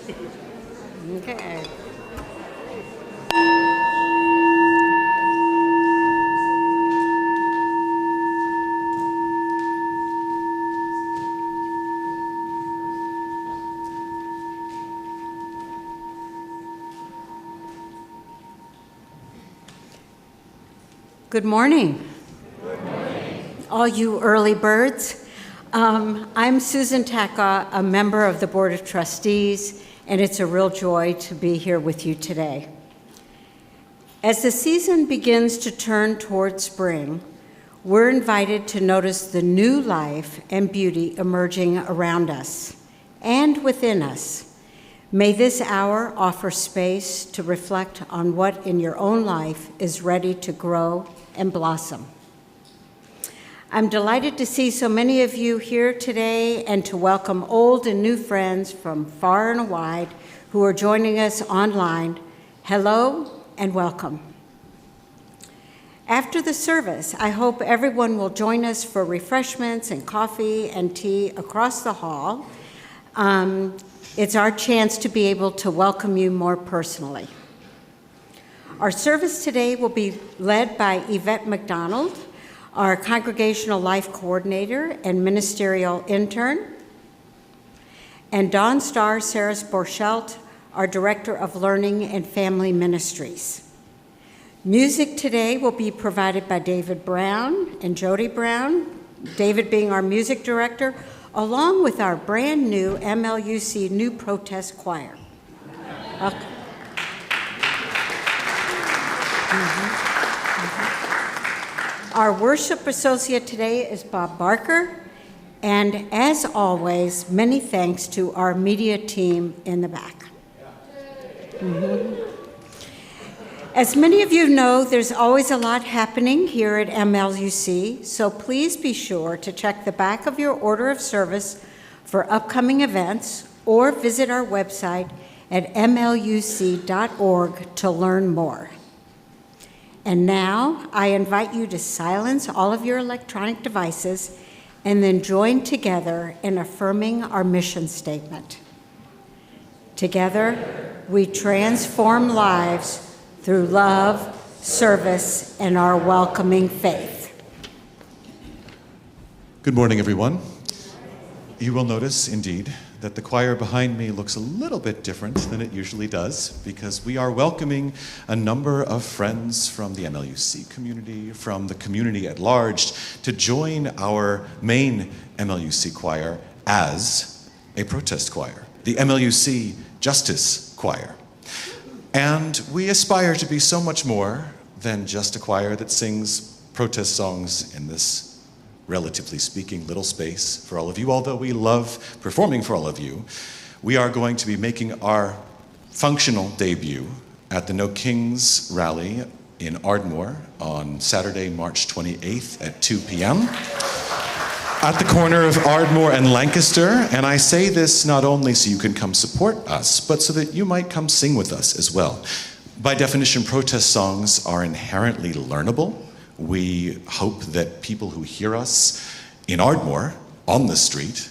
Okay. Good morning. Good morning. All you early birds. I'm Susan Taka, a member of the Board of Trustees, and it's a real joy to be here with you today. As the season begins to turn toward spring, we're invited to notice the new life and beauty emerging around us and within us. May this hour offer space to reflect on what in your own life is ready to grow and blossom. I'm delighted to see so many of you here today and to welcome old and new friends from far and wide who are joining us online. Hello and welcome. After the service, I hope everyone will join us for refreshments and coffee and tea across the hall. It's our chance to be able to welcome you more personally. Our service today will be led by Yvette McDonald, our Congregational Life Coordinator and Ministerial Intern, and Dawn Starr Saris Borchelt, our Director of Learning and Family Ministries. Music today will be provided by David Brown and Jody Brown, David being our music director, along with our brand new MLUC New Protest Choir. Our worship associate today is Bob Barker, and as always, many thanks to our media team in the back. As many of you know, there's always a lot happening here at MLUC, so please be sure to check the back of your order of service for upcoming events or visit our website at mluc.org to learn more. And now, I invite you to silence all of your electronic devices and then join together in affirming our mission statement. Together, we transform lives through love, service, and our welcoming faith. Good morning, everyone. You will notice, indeed, that the choir behind me looks a little bit different than it usually does because we are welcoming a number of friends from the MLUC community, from the community at large, to join our main MLUC choir as a protest choir, the MLUC Justice Choir. And we aspire to be so much more than just a choir that sings protest songs in this, relatively speaking, little space for all of you. Although we love performing for all of you, we are going to be making our functional debut at the No Kings rally in Ardmore on Saturday, March 28th at 2 p.m. at the corner of Ardmore and Lancaster. And I say this not only so you can come support us, but so that you might come sing with us as well. By definition, protest songs are inherently learnable. We hope that people who hear us in Ardmore on the street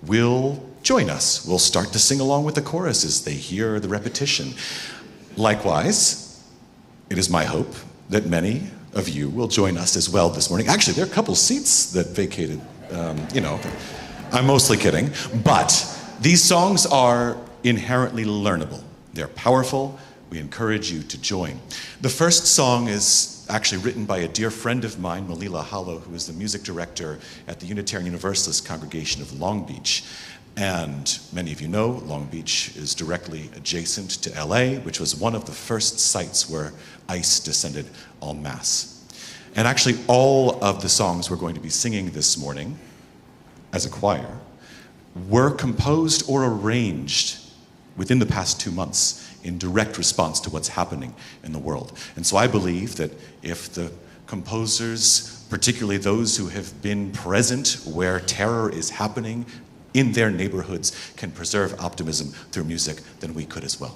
will join us, will start to sing along with the chorus as they hear the repetition. Likewise, it is my hope that many of you will join us as well this morning. Actually, there are a couple seats that vacated, I'm mostly kidding, but these songs are inherently learnable. They're powerful. We encourage you to join. The first song is actually written by a dear friend of mine, Malila Hallow, who is the music director at the Unitarian Universalist congregation of Long Beach. And many of you know Long Beach is directly adjacent to LA, which was one of the first sites where ICE descended en masse. And actually all of the songs we're going to be singing this morning as a choir were composed or arranged within the past 2 months in direct response to what's happening in the world. And so I believe that if the composers, particularly those who have been present where terror is happening in their neighborhoods, can preserve optimism through music, then we could as well.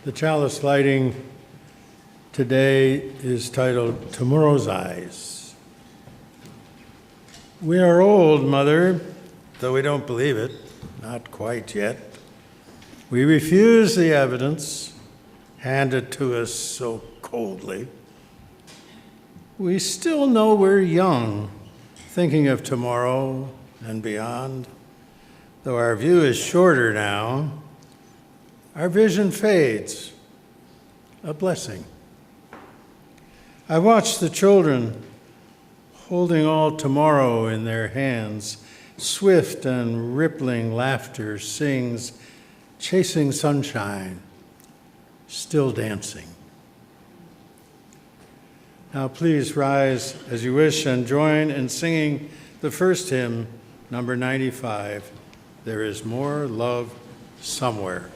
The chalice lighting today is titled Tomorrow's Eyes. We are old, Mother, though we don't believe it, not quite yet. We refuse the evidence handed to us so coldly. We still know we're young, thinking of tomorrow and beyond. Though our view is shorter now, our vision fades, a blessing. I watch the children holding all tomorrow in their hands. Swift and rippling laughter sings, chasing sunshine, still dancing. Now please rise as you wish and join in singing the first hymn, number 95, There Is More Love Somewhere.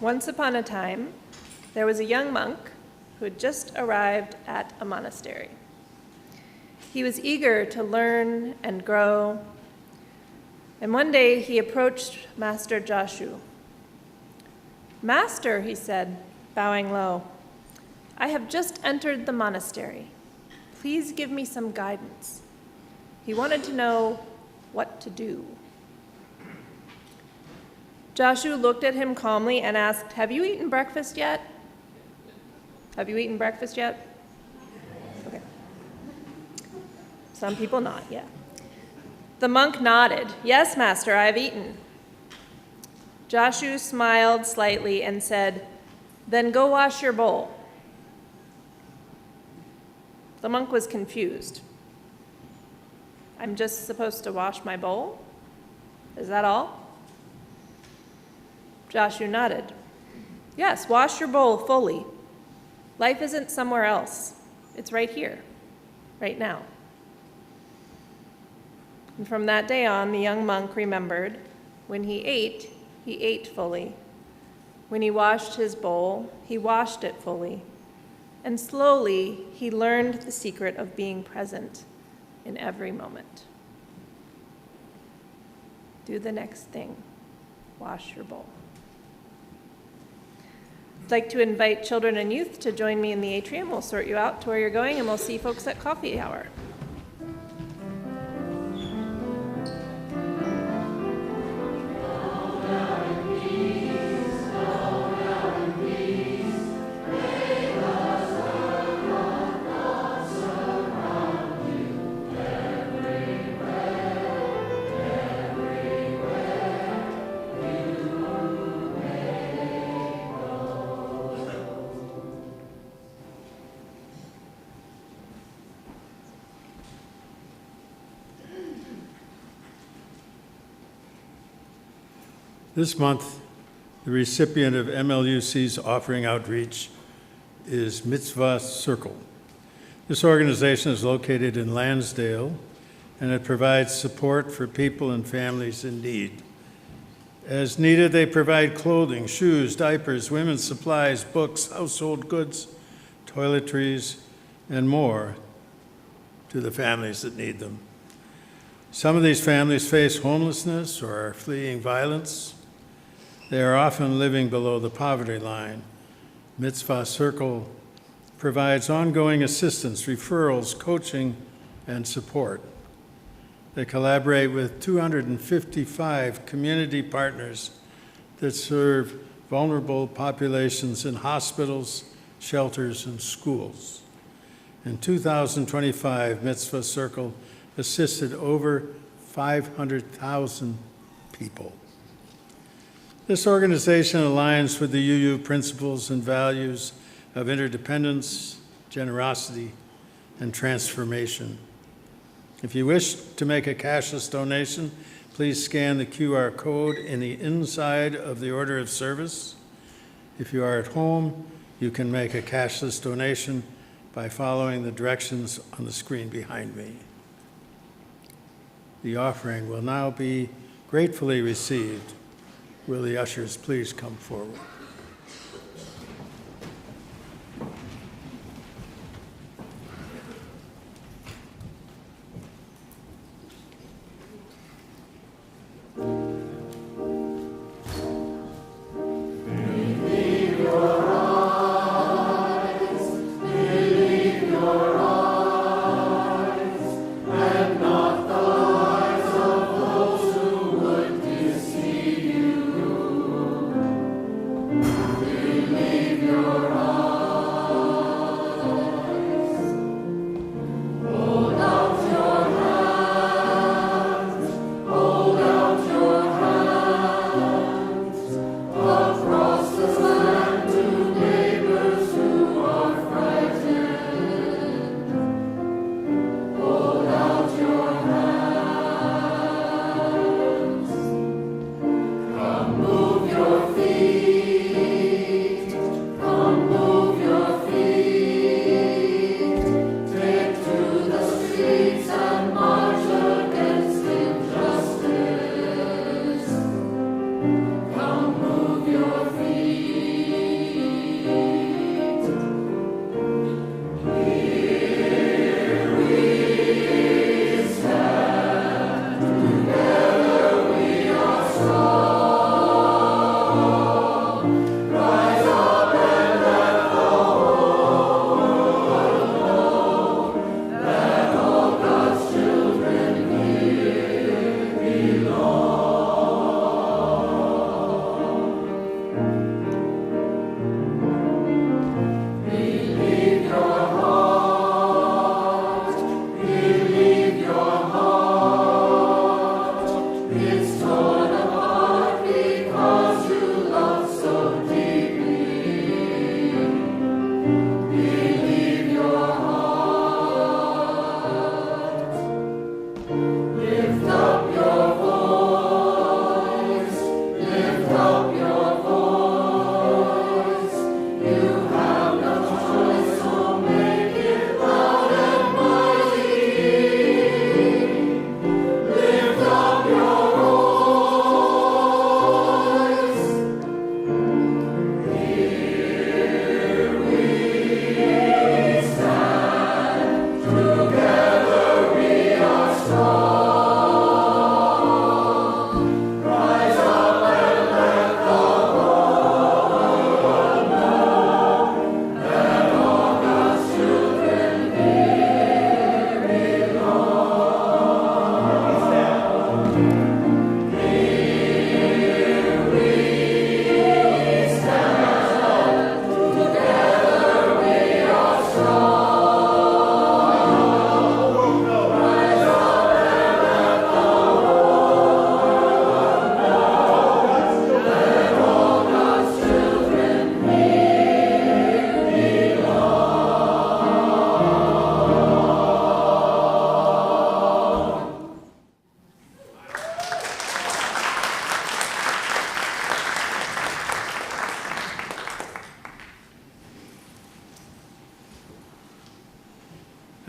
Once upon a time, there was a young monk who had just arrived at a monastery. He was eager to learn and grow, and one day he approached Master Joshu. "Master," he said, bowing low, "I have just entered the monastery. Please give me some guidance." He wanted to know what to do. Joshu looked at him calmly and asked, "Have you eaten breakfast yet? Have you eaten breakfast yet?" Okay. Some people nod, yeah. The monk nodded. "Yes, Master, I have eaten." Joshu smiled slightly and said, "Then go wash your bowl." The monk was confused. "I'm just supposed to wash my bowl? Is that all?" Joshu nodded. "Yes, wash your bowl fully. Life isn't somewhere else. It's right here, right now." And from that day on, the young monk remembered, When he ate fully. When he washed his bowl, he washed it fully. And slowly, he learned the secret of being present in every moment. Do the next thing. Wash your bowl. I'd like to invite children and youth to join me in the atrium. We'll sort you out to where you're going, and we'll see folks at coffee hour. This month, the recipient of MLUC's offering outreach is Mitzvah Circle. This organization is located in Lansdale, and it provides support for people and families in need. As needed, they provide clothing, shoes, diapers, women's supplies, books, household goods, toiletries, and more to the families that need them. Some of these families face homelessness or are fleeing violence. They are often living below the poverty line. Mitzvah Circle provides ongoing assistance, referrals, coaching, and support. They collaborate with 255 community partners that serve vulnerable populations in hospitals, shelters, and schools. In 2025, Mitzvah Circle assisted over 500,000 people. This organization aligns with the UU principles and values of interdependence, generosity, and transformation. If you wish to make a cashless donation, please scan the QR code in the inside of the order of service. If you are at home, you can make a cashless donation by following the directions on the screen behind me. The offering will now be gratefully received. Will the ushers please come forward?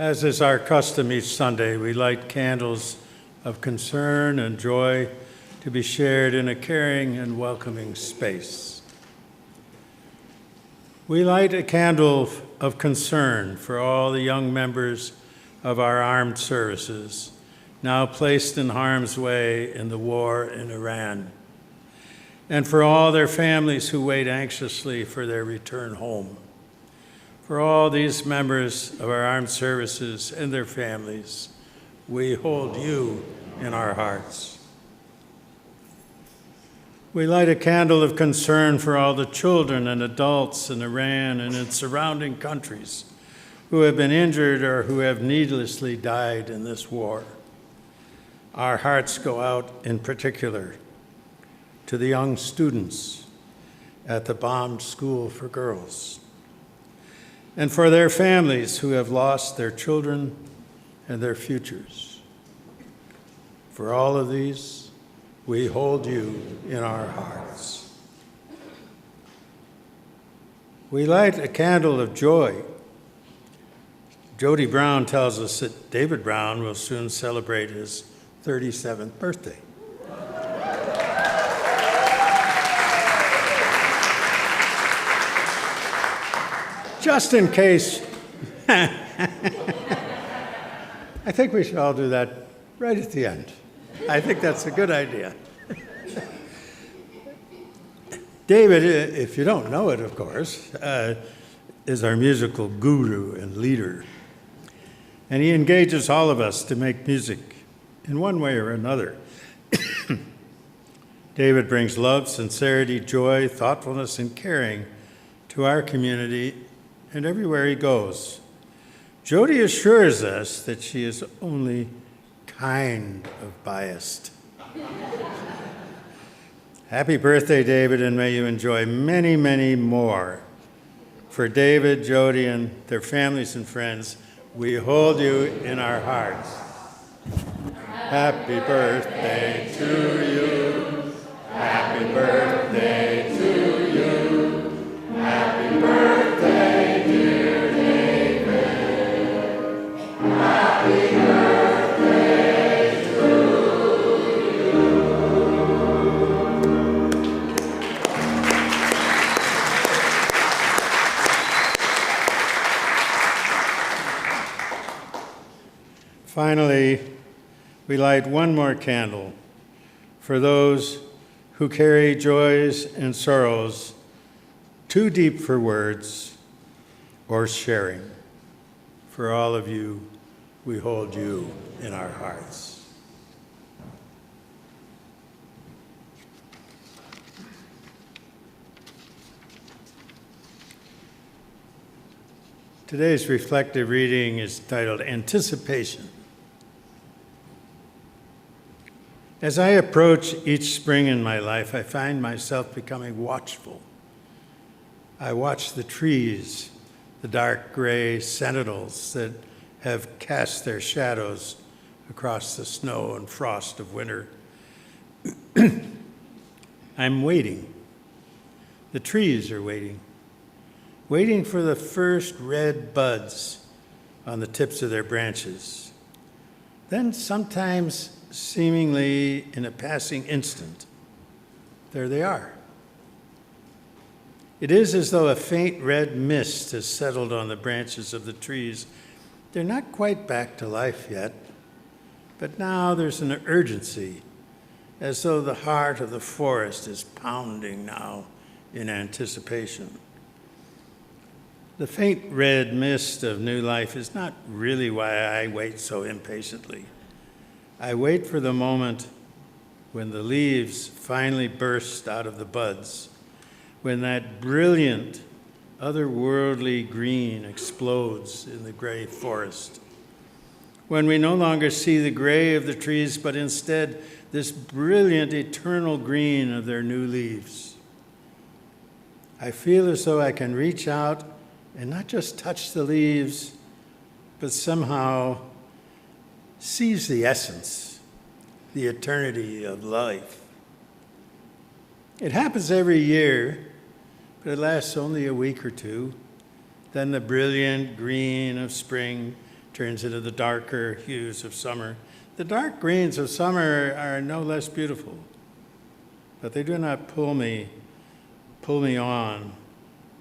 As is our custom each Sunday, we light candles of concern and joy to be shared in a caring and welcoming space. We light a candle of concern for all the young members of our armed services, now placed in harm's way in the war in Iran, and for all their families who wait anxiously for their return home. For all these members of our armed services and their families, we hold you in our hearts. We light a candle of concern for all the children and adults in Iran and its surrounding countries who have been injured or who have needlessly died in this war. Our hearts go out in particular to the young students at the bombed school for girls, and for their families who have lost their children and their futures. For all of these, we hold you in our hearts. We light a candle of joy. Jody Brown tells us that David Brown will soon celebrate his 37th birthday. Just in case, I think we should all do that right at the end. I think that's a good idea. David, if you don't know it, of course, is our musical guru and leader. And he engages all of us to make music in one way or another. David brings love, sincerity, joy, thoughtfulness, and caring to our community and everywhere he goes. Jody assures us that she is only kind of biased. Happy birthday, David, and may you enjoy many, many more. For David, Jody, and their families and friends, we hold you in our hearts. Happy birthday to you. Happy birthday to you. Happy birthday, dear David. Happy birthday to you. Finally, we light one more candle for those who carry joys and sorrows too deep for words or sharing. For all of you, we hold you in our hearts. Today's reflective reading is titled Anticipation. As I approach each spring in my life, I find myself becoming watchful. I watch the trees, the dark gray sentinels that have cast their shadows across the snow and frost of winter. I'm waiting. The trees are waiting for the first red buds on the tips of their branches. Then sometimes, seemingly in a passing instant, there they are. It is as though a faint red mist has settled on the branches of the trees. They're not quite back to life yet, but now there's an urgency, as though the heart of the forest is pounding now in anticipation. The faint red mist of new life is not really why I wait so impatiently. I wait for the moment when the leaves finally burst out of the buds, when that brilliant, otherworldly green explodes in the gray forest, when we no longer see the gray of the trees, but instead this brilliant, eternal green of their new leaves. I feel as though I can reach out and not just touch the leaves, but somehow seize the essence, the eternity of life. It happens every year, but it lasts only a week or two. Then the brilliant green of spring turns into the darker hues of summer. The dark greens of summer are no less beautiful, but they do not pull me on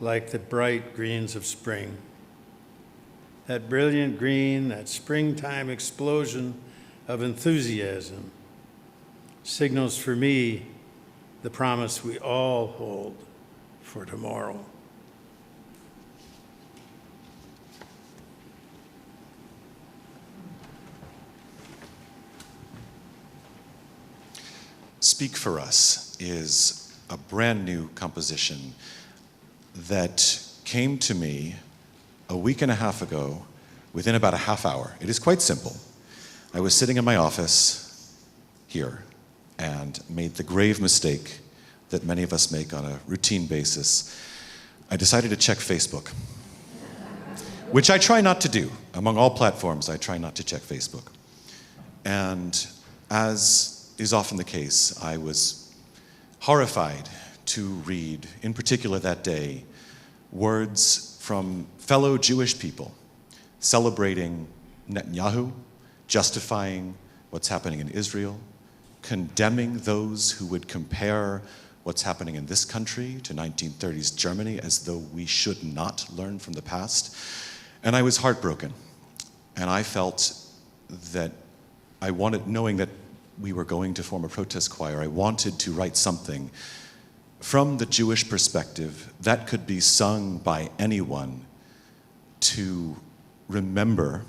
like the bright greens of spring. That brilliant green, that springtime explosion of enthusiasm signals for me the promise we all hold for tomorrow. Speak for Us is a brand new composition that came to me a week and a half ago within about a half hour. It is quite simple. I was sitting in my office here and made the grave mistake that many of us make on a routine basis. I decided to check Facebook, which I try not to do. Among all platforms, I try not to check Facebook. And as is often the case, I was horrified to read, in particular that day, words from fellow Jewish people celebrating Netanyahu, justifying what's happening in Israel, condemning those who would compare what's happening in this country to 1930s Germany as though we should not learn from the past. And I was heartbroken. And I felt that I wanted, knowing that we were going to form a protest choir, I wanted to write something from the Jewish perspective that could be sung by anyone to remember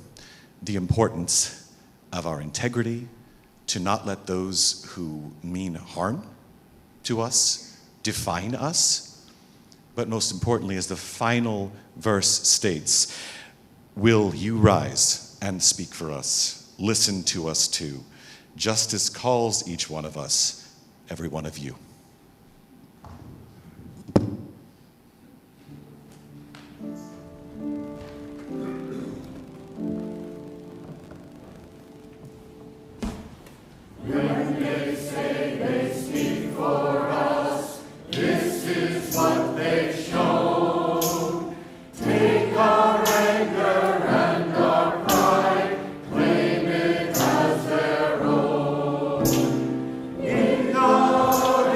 the importance of our integrity, to not let those who mean harm to us define us, but most importantly, as the final verse states, will you rise and speak for us? Listen to us too. Justice calls each one of us, every one of you. In God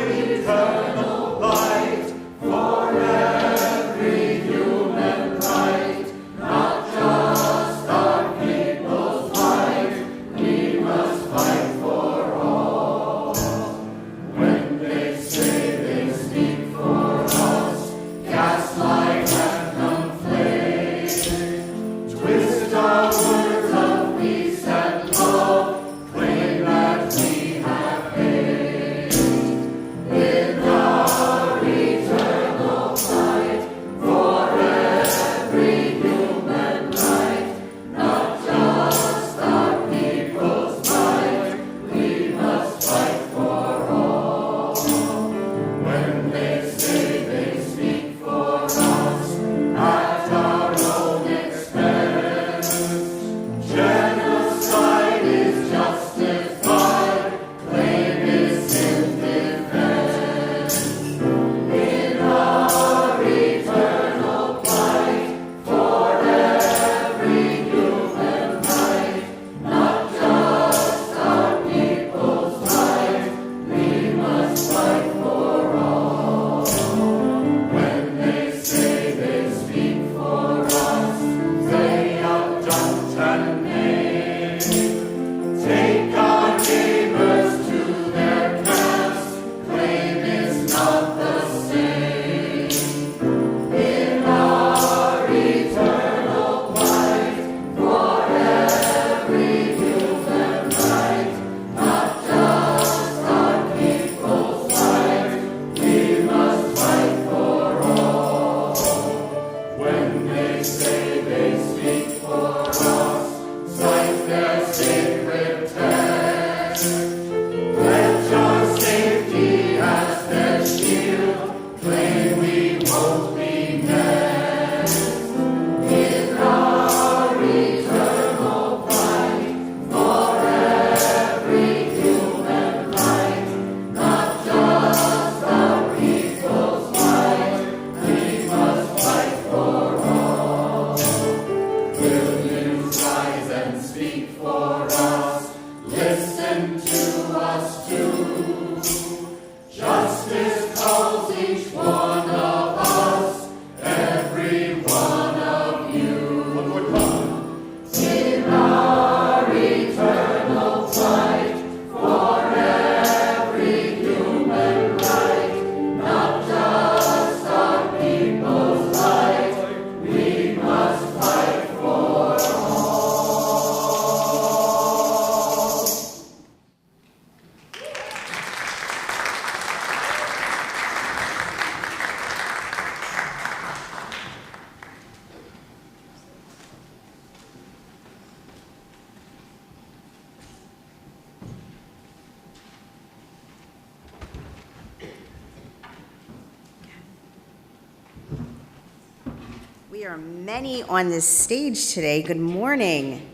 We are many on this stage today. Good morning.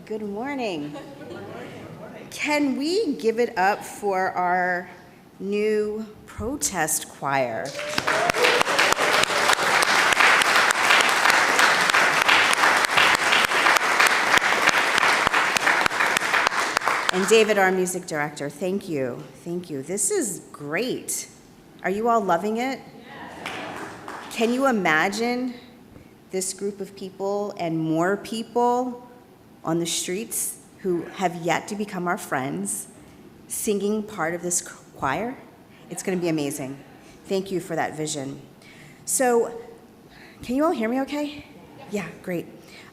Good morning. Can we give it up for our new protest choir? And David, our music director, thank you. Thank you. This is great. Are you all loving it? Can you imagine this group of people and more people on the streets who have yet to become our friends singing part of this choir? It's going to be amazing. Thank you for that vision. So, can you all hear me okay? Yeah, great.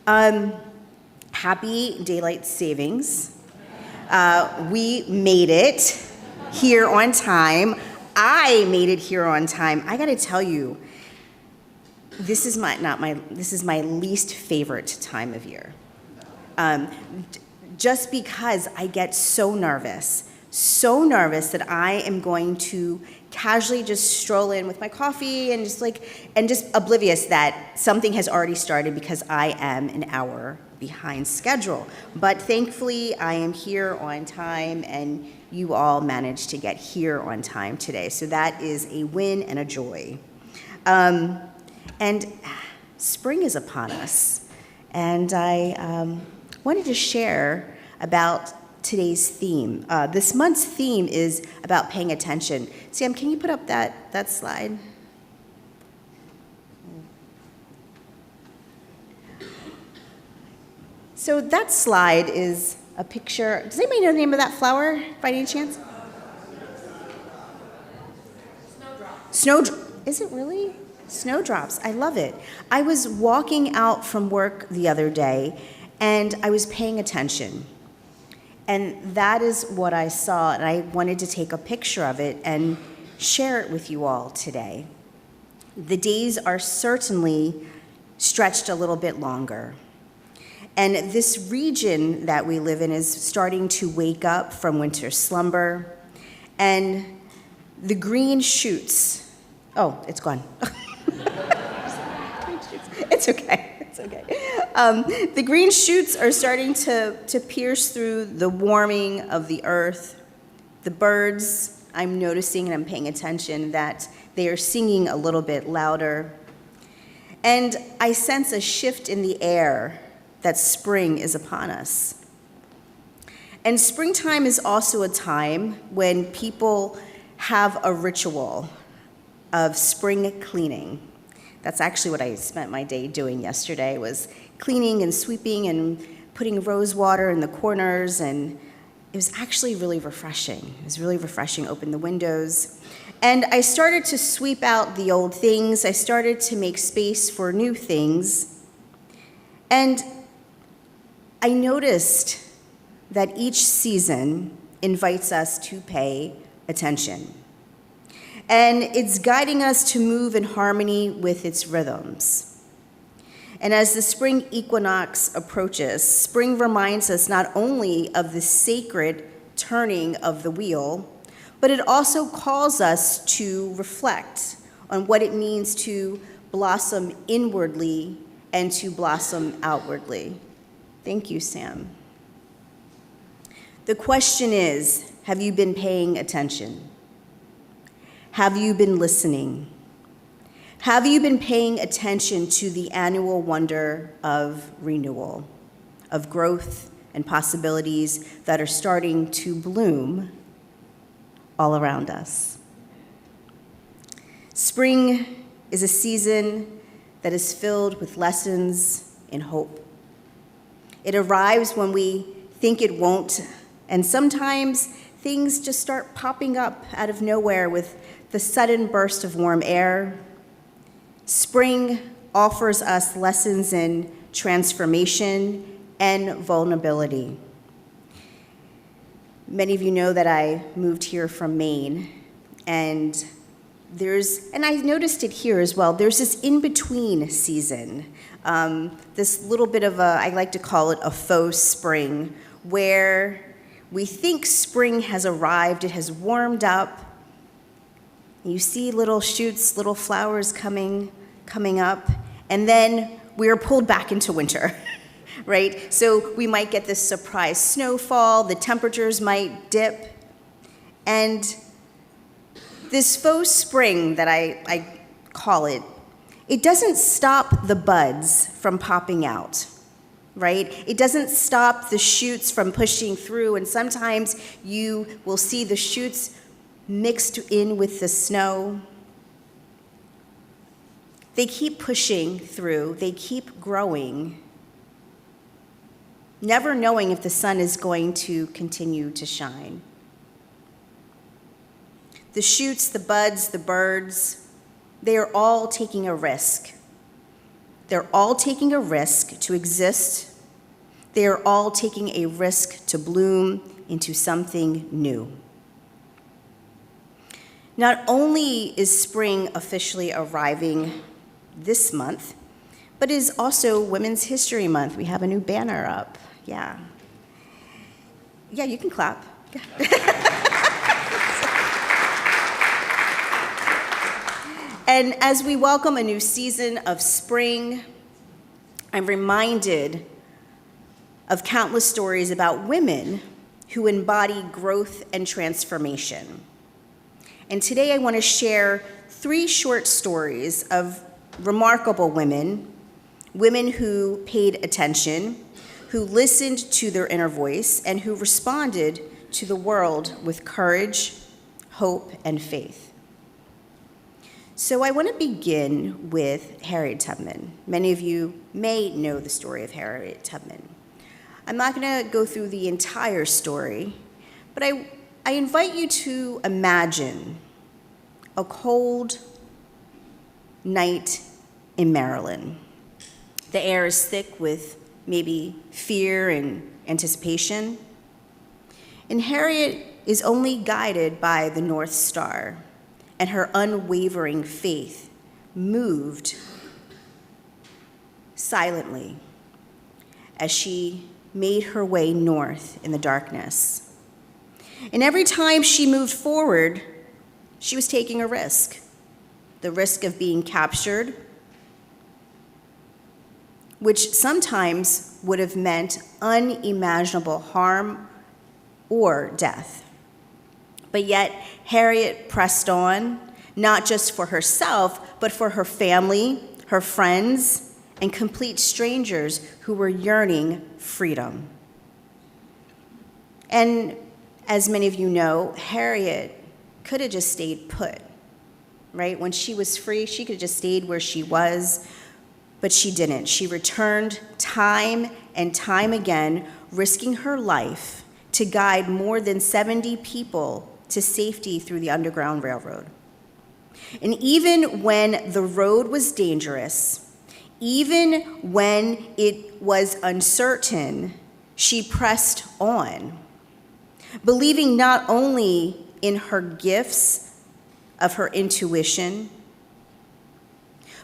Happy daylight savings. We made it here on time. I made it here on time. I got to tell you, this is my least favorite time of year. Just because I get so nervous that I am going to casually just stroll in with my coffee and just oblivious that something has already started because I am an hour behind schedule. But thankfully, I am here on time, and you all managed to get here on time today. So that is a win and a joy. And spring is upon us, and I wanted to share about today's theme. This month's theme is about paying attention. Sam, can you put up that slide? So that slide is a picture. Does anybody know the name of that flower by any chance? Snowdrops. Is it really? Snowdrops. I love it. I was walking out from work the other day, and I was paying attention. And that is what I saw, and I wanted to take a picture of it and share it with you all today. The days are certainly stretched a little bit longer. And this region that we live in is starting to wake up from winter slumber. And the green shoots, oh, it's gone. It's okay, it's okay. The green shoots are starting to pierce through the warming of the earth. The birds, I'm noticing and I'm paying attention that they are singing a little bit louder. And I sense a shift in the air that spring is upon us. And springtime is also a time when people have a ritual of spring cleaning. That's actually what I spent my day doing yesterday, was cleaning and sweeping and putting rose water in the corners, and it was actually really refreshing. It was really refreshing. Open the windows. And I started to sweep out the old things. I started to make space for new things. And I noticed that each season invites us to pay attention. And it's guiding us to move in harmony with its rhythms. And as the spring equinox approaches, spring reminds us not only of the sacred turning of the wheel, but it also calls us to reflect on what it means to blossom inwardly and to blossom outwardly. Thank you, Sam. The question is, have you been paying attention? Have you been listening? Have you been paying attention to the annual wonder of renewal, of growth and possibilities that are starting to bloom all around us? Spring is a season that is filled with lessons in hope. It arrives when we think it won't, and sometimes things just start popping up out of nowhere with the sudden burst of warm air. Spring offers us lessons in transformation and vulnerability. Many of you know that I moved here from Maine, and I noticed it here as well, there's this in-between season, this little bit of I like to call it a faux spring, where we think spring has arrived, it has warmed up. You see little shoots, little flowers coming coming up, and then we are pulled back into winter, right? So we might get this surprise snowfall, the temperatures might dip, and this faux spring that I call it, it doesn't stop the buds from popping out, right? It doesn't stop the shoots from pushing through, and sometimes you will see the shoots mixed in with the snow. They keep pushing through, they keep growing, never knowing if the sun is going to continue to shine. The shoots, the buds, the birds, they are all taking a risk. They're all taking a risk to exist. They are all taking a risk to bloom into something new. Not only is spring officially arriving this month, but it is also Women's History Month. We have a new banner up. Yeah. Yeah, you can clap. And as we welcome a new season of spring, I'm reminded of countless stories about women who embody growth and transformation. And today I want to share 3 short stories of remarkable women, women who paid attention, who listened to their inner voice, and who responded to the world with courage, hope, and faith. So I want to begin with Harriet Tubman. Many of you may know the story of Harriet Tubman. I'm not going to go through the entire story, but I invite you to imagine a cold night in Maryland. The air is thick with maybe fear and anticipation. And Harriet is only guided by the North Star, and her unwavering faith moved silently as she made her way north in the darkness. And every time she moved forward, she was taking a risk, the risk of being captured, which sometimes would have meant unimaginable harm or death. But yet, Harriet pressed on, not just for herself, but for her family, her friends, and complete strangers who were yearning freedom. And as many of you know, Harriet could have just stayed put, right? When she was free, she could have just stayed where she was, but she didn't. She returned time and time again, risking her life to guide more than 70 people to safety through the Underground Railroad. And even when the road was dangerous, even when it was uncertain, she pressed on, believing not only in her gifts of her intuition,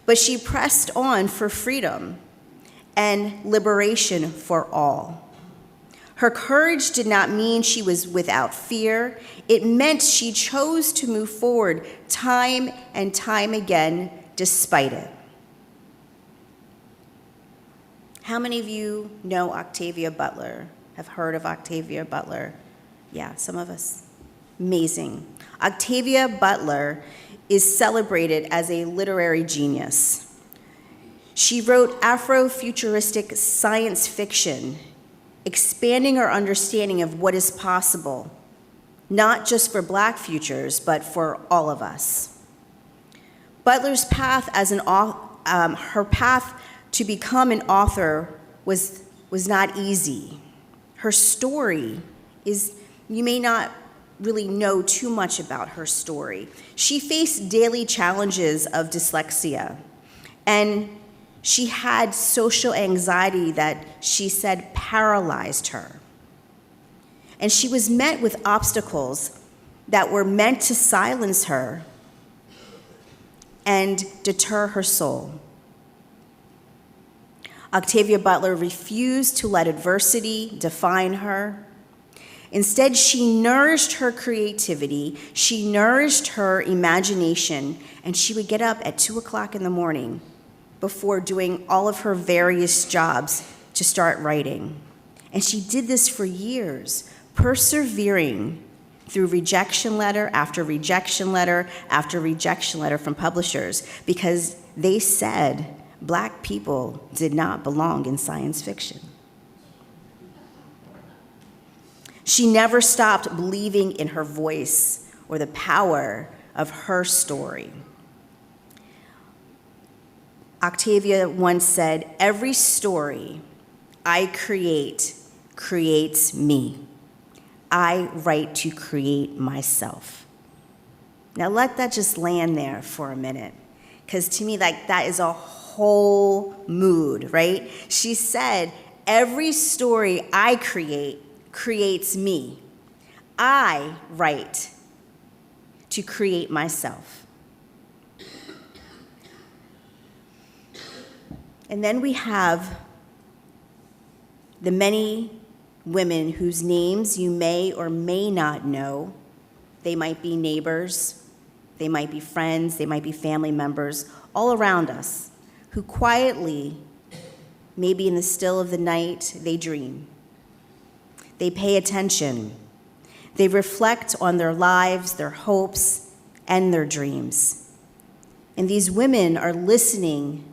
but she pressed on for freedom and liberation for all. Her courage did not mean she was without fear. It meant she chose to move forward time and time again despite it. How many of you know Octavia Butler, have heard of Octavia Butler? Yeah, some of us. Amazing. Octavia Butler is celebrated as a literary genius. She wrote Afrofuturistic science fiction, expanding our understanding of what is possible, not just for Black futures, but for all of us. Butler's path her path to become an author was not easy. Her story is, you may not really know too much about her story. She faced daily challenges of dyslexia, and she had social anxiety that she said paralyzed her. And she was met with obstacles that were meant to silence her and deter her soul. Octavia Butler refused to let adversity define her. Instead, she nourished her creativity, she nourished her imagination, and she would get up at 2 o'clock in the morning before doing all of her various jobs to start writing. And she did this for years, persevering through rejection letter after rejection letter after rejection letter from publishers because they said Black people did not belong in science fiction. She never stopped believing in her voice or the power of her story. Octavia once said, "Every story I create creates me. I write to create myself." Now let that just land there for a minute, because to me, like, that is a whole mood, right? She said, "Every story I create creates me. I write to create myself." And then we have the many women whose names you may or may not know. They might be neighbors, they might be friends, they might be family members, all around us, who quietly, maybe in the still of the night, they dream. They pay attention. They reflect on their lives, their hopes, and their dreams. And these women are listening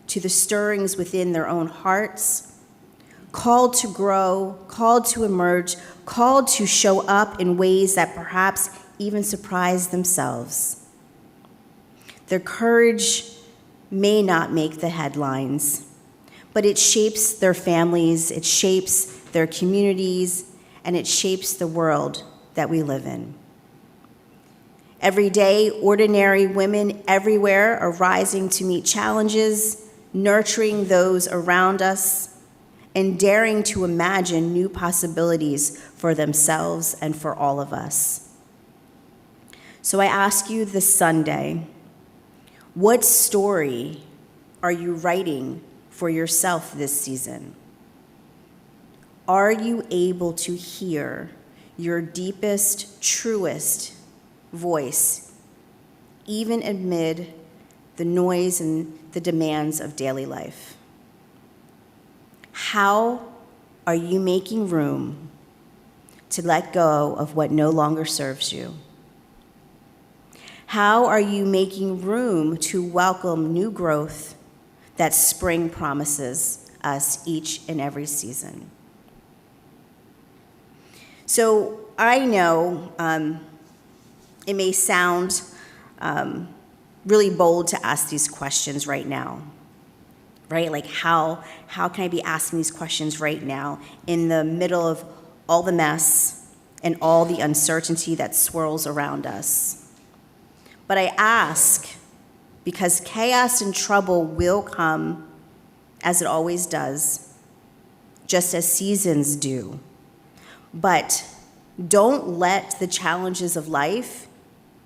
to the stirrings within their own hearts, called to grow, called to emerge, called to show up in ways that perhaps even surprise themselves. Their courage may not make the headlines, but it shapes their families, it shapes their communities, and it shapes the world that we live in. Every day, ordinary women everywhere are rising to meet challenges, nurturing those around us, and daring to imagine new possibilities for themselves and for all of us. So I ask you this Sunday, what story are you writing for yourself this season? Are you able to hear your deepest, truest voice, even amid the noise and the demands of daily life? How are you making room to let go of what no longer serves you? How are you making room to welcome new growth that spring promises us each and every season? So I know it may sound really bold to ask these questions right now, right? Like how can I be asking these questions right now in the middle of all the mess and all the uncertainty that swirls around us? But I ask because chaos and trouble will come, as it always does, just as seasons do. But don't let the challenges of life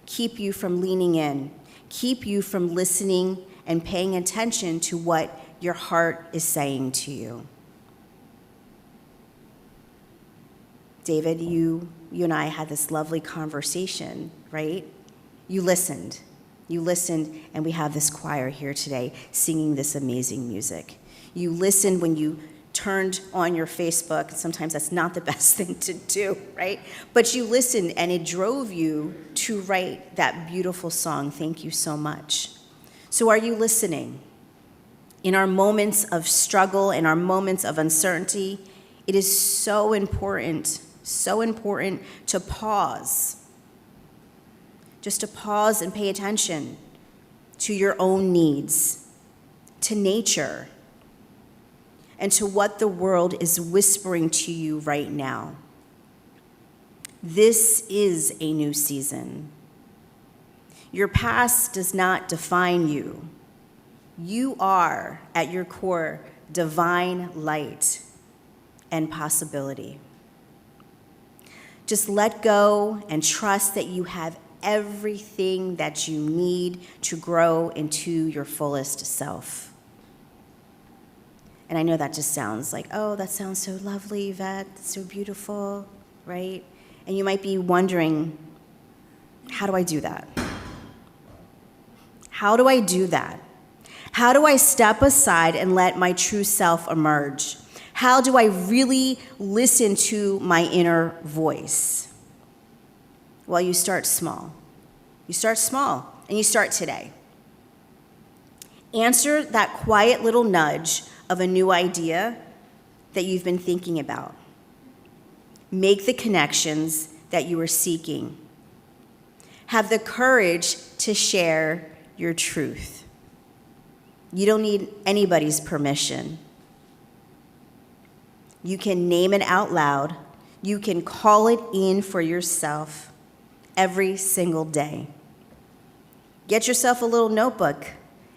keep you from leaning in, keep you from listening and paying attention to what your heart is saying to you. David, you and I had this lovely conversation, right? You listened, and we have this choir here today singing this amazing music. You listened when you turned on your Facebook. Sometimes that's not the best thing to do, right? But you listened, and it drove you to write that beautiful song. Thank you so much. So are you listening? In our moments of struggle, in our moments of uncertainty, it is so important to pause. Just to pause and pay attention to your own needs, to nature, and to what the world is whispering to you right now. This is a new season. Your past does not define you. You are, at your core, divine light and possibility. Just let go and trust that you have everything that you need to grow into your fullest self. And I know that just sounds like, oh, that sounds so lovely, Yvette, that's so beautiful, right? And you might be wondering, how do I do that? How do I do that? How do I step aside and let my true self emerge? How do I really listen to my inner voice? Well, you start small. You start small, and you start today. Answer that quiet little nudge of a new idea that you've been thinking about. Make the connections that you are seeking. Have the courage to share your truth. You don't need anybody's permission. You can name it out loud. You can call it in for yourself every single day. Get yourself a little notebook.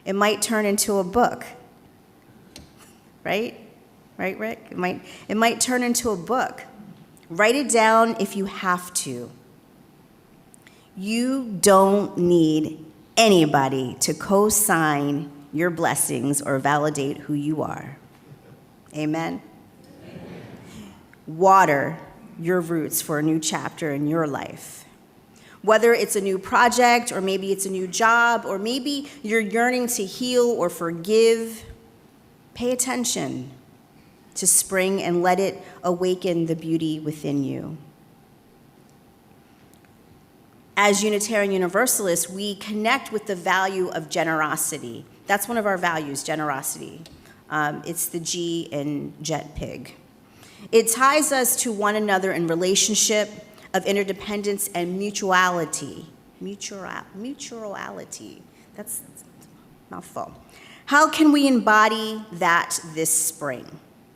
It might turn into a book. Right? Right, Rick? It might turn into a book. Write it down if you have to. You don't need anybody to co-sign your blessings or validate who you are. Amen? Water your roots for a new chapter in your life. Whether it's a new project, or maybe it's a new job, or maybe you're yearning to heal or forgive, pay attention to spring and let it awaken the beauty within you. As Unitarian Universalists, we connect with the value of generosity. That's one of our values, generosity. It's the G in Jet Pig. It ties us to one another in relationship of interdependence and mutuality. Mutuality. That's a mouthful. How can we embody that this spring,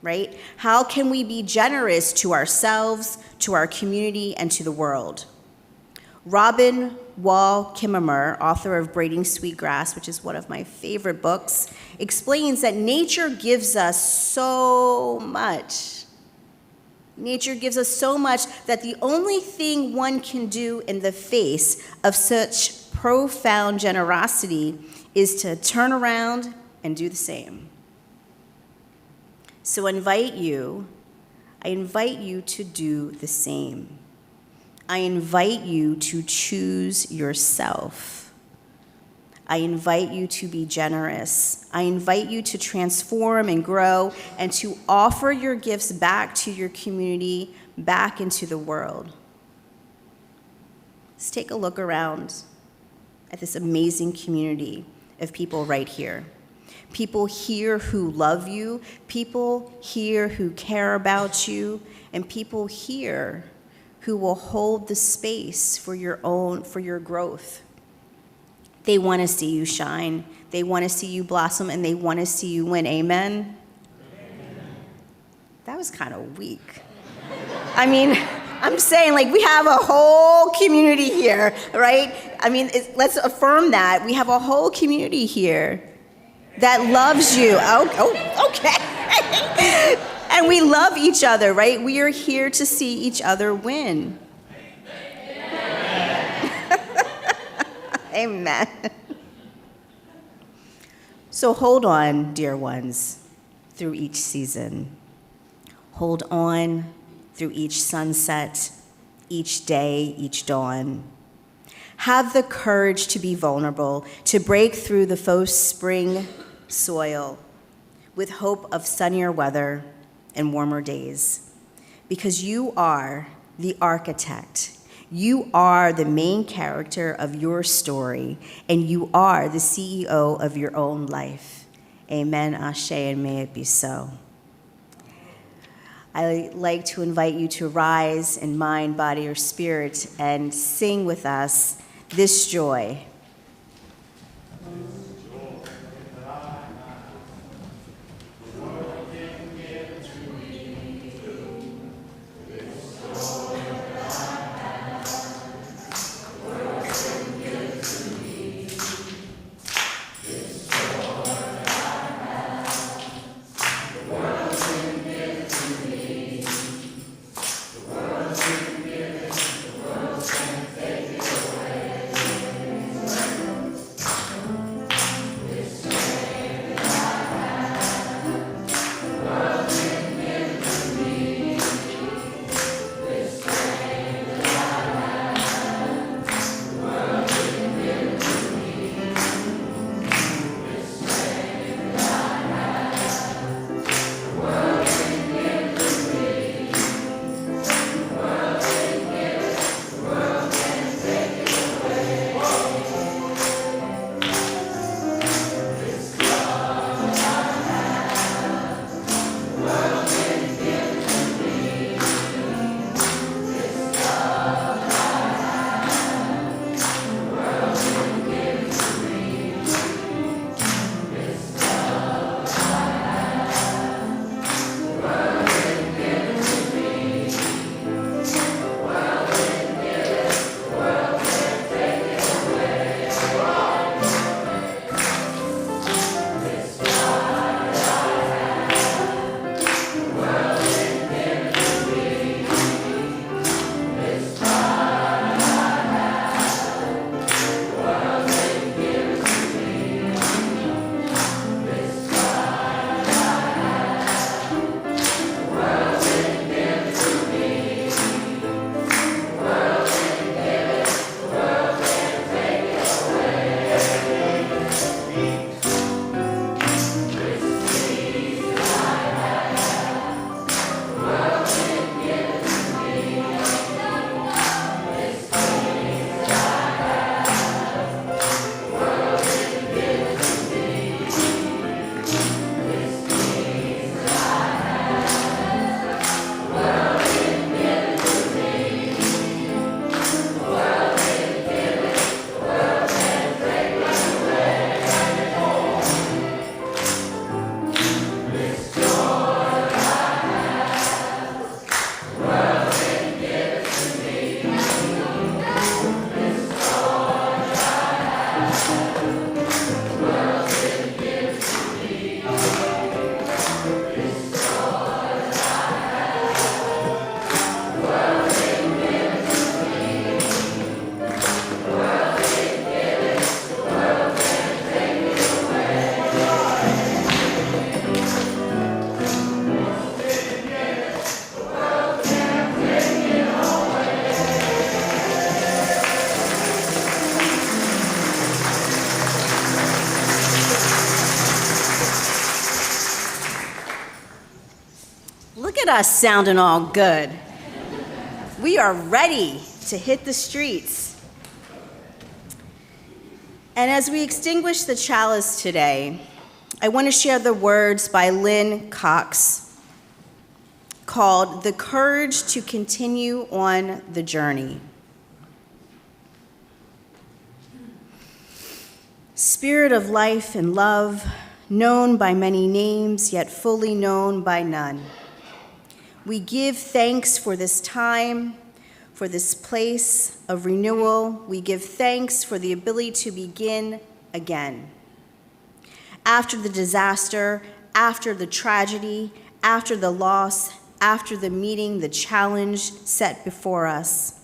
right? How can we be generous to ourselves, to our community, and to the world? Robin Wall Kimmerer, author of Braiding Sweetgrass, which is one of my favorite books, explains that nature gives us so much. Nature gives us so much that the only thing one can do in the face of such profound generosity is to turn around and do the same. So I invite you to do the same. I invite you to choose yourself. I invite you to be generous. I invite you to transform and grow and to offer your gifts back to your community, back into the world. Let's take a look around at this amazing community of people right here. People here who love you, people here who care about you, and people here who will hold the space for your growth. They want to see you shine. They want to see you blossom, and they want to see you win. Amen? Amen. That was kind of weak. I mean, I'm saying, like, we have a whole community here, right? I mean, let's affirm that. We have a whole community here that loves you. Oh, okay. And we love each other, right? We are here to see each other win. Amen. So hold on, dear ones, through each season. Hold on through each sunset, each day, each dawn. Have the courage to be vulnerable, to break through the faux spring soil with hope of sunnier weather and warmer days. Because you are the architect. You are the main character of your story, and you are the CEO of your own life. Amen, ashe, and may it be so. I'd like to invite you to rise in mind, body, or spirit and sing with us this joy. us sounding all good. We are ready to hit the streets. And as we extinguish the chalice today, I want to share the words by Lynn Cox called "The Courage to Continue on the Journey." Spirit of life and love, known by many names, yet fully known by none. We give thanks for this time, for this place of renewal. We give thanks for the ability to begin again. After the disaster, after the tragedy, after the loss, after the meeting, the challenge set before us,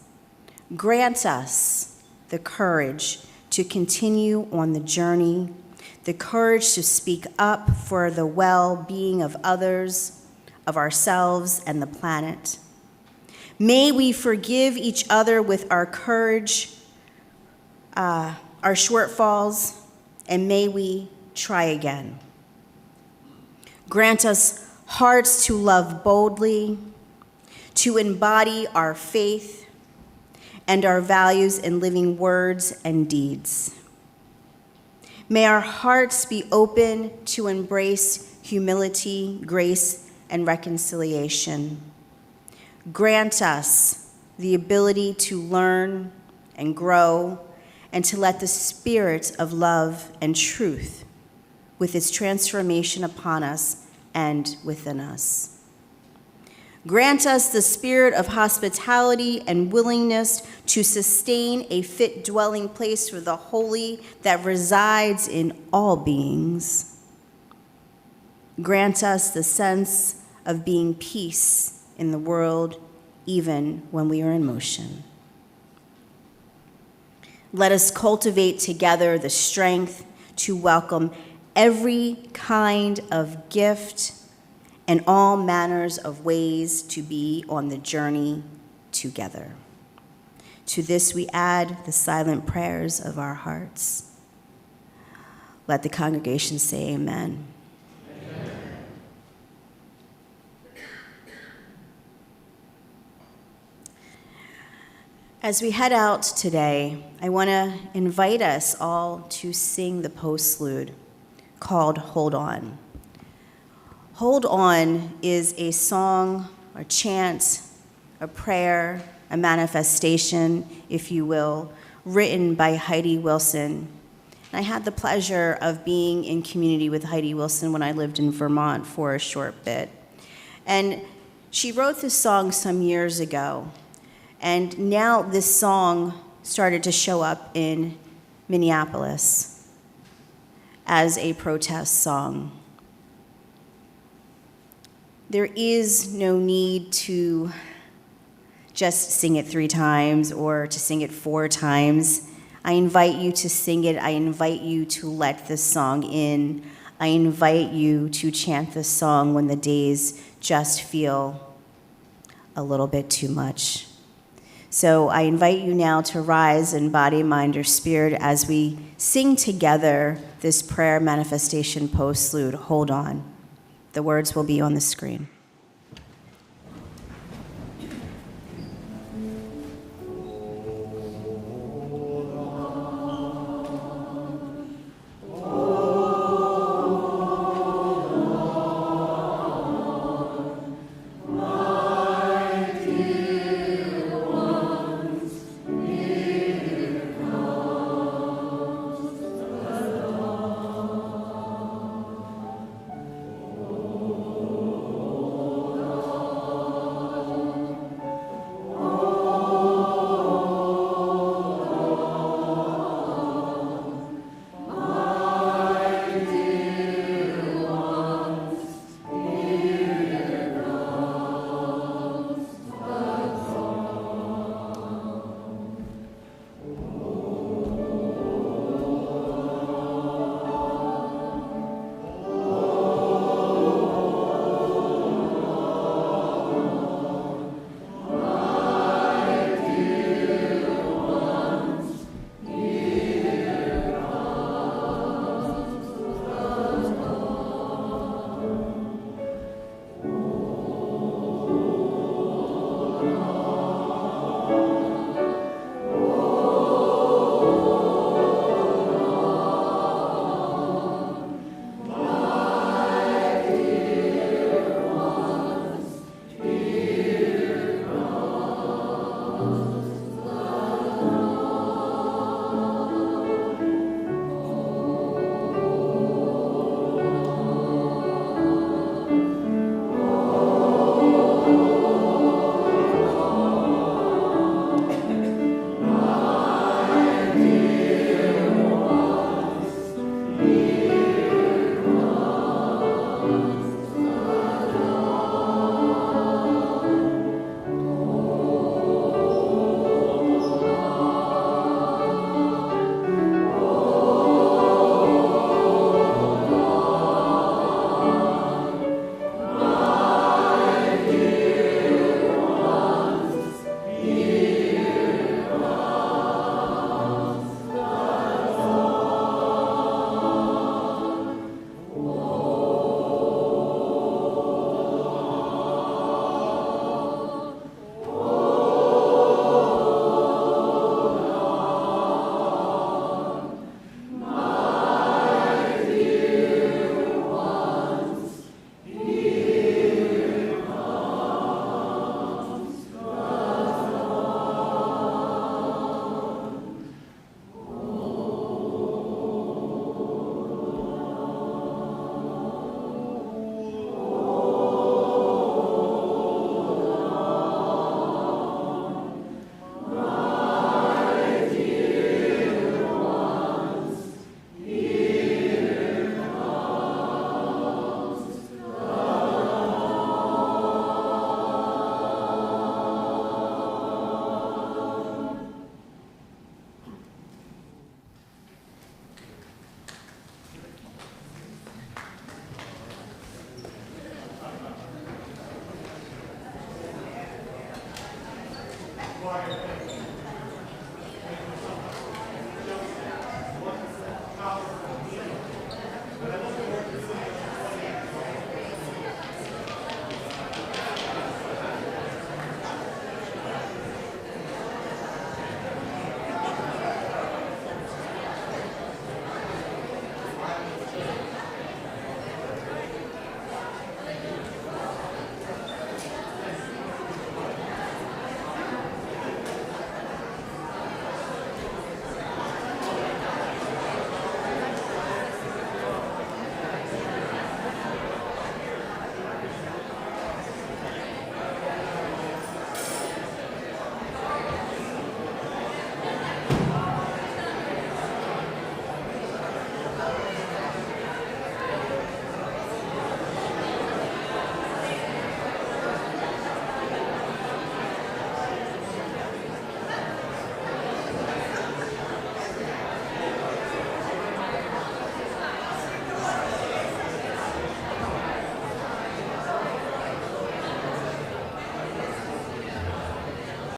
grant us the courage to continue on the journey, the courage to speak up for the well-being of others, of ourselves, and the planet. May we forgive each other with our courage, our shortfalls, and may we try again. Grant us hearts to love boldly, to embody our faith and our values in living words and deeds. May our hearts be open to embrace humility, grace, and reconciliation. Grant us the ability to learn and grow and to let the spirit of love and truth with its transformation upon us and within us. Grant us the spirit of hospitality and willingness to sustain a fit dwelling place for the holy that resides in all beings. Grant us the sense of being peace in the world, even when we are in motion. Let us cultivate together the strength to welcome every kind of gift and all manners of ways to be on the journey together. To this we add the silent prayers of our hearts. Let the congregation say amen. Amen. As we head out today, I want to invite us all to sing the postlude called Hold On. Hold On is a song, a chant, a prayer, a manifestation, if you will, written by Heidi Wilson. And I had the pleasure of being in community with Heidi Wilson when I lived in Vermont for a short bit. And she wrote this song some years ago. And now this song started to show up in Minneapolis as a protest song. There is no need to just sing it 3 times or to sing it 4 times. I invite you to sing it. I invite you to let this song in. I invite you to chant this song when the days just feel a little bit too much. So I invite you now to rise in body, mind, or spirit as we sing together this prayer manifestation postlude, Hold On. The words will be on the screen.